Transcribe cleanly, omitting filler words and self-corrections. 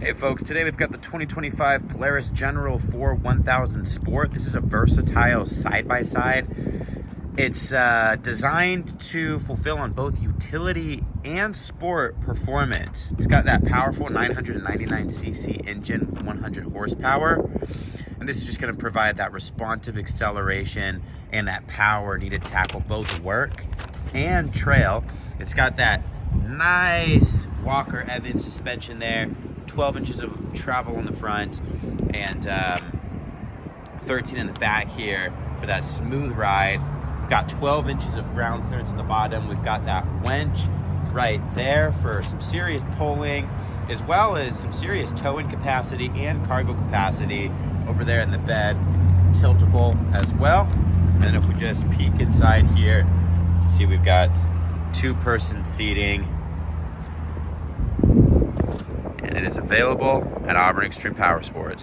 Hey folks, today we've got the 2025 Polaris General 4 1000 Sport. This is a versatile side-by-side. It's designed to fulfill on both utility and sport performance. It's got that powerful 999cc engine with 100 horsepower. And this is just going to provide that responsive acceleration and that power needed to tackle both work and trail. It's got that nice Walker Evans suspension there, 12 inches of travel on the front, and 13 in the back here for that smooth ride. We've got 12 inches of ground clearance in the bottom. We've got that winch right there for some serious pulling, as well as some serious towing capacity and cargo capacity over there in the bed, tiltable as well. And then if we just peek inside here, you can see we've got two-person seating, and it is available at Auburn Extreme Power Sports.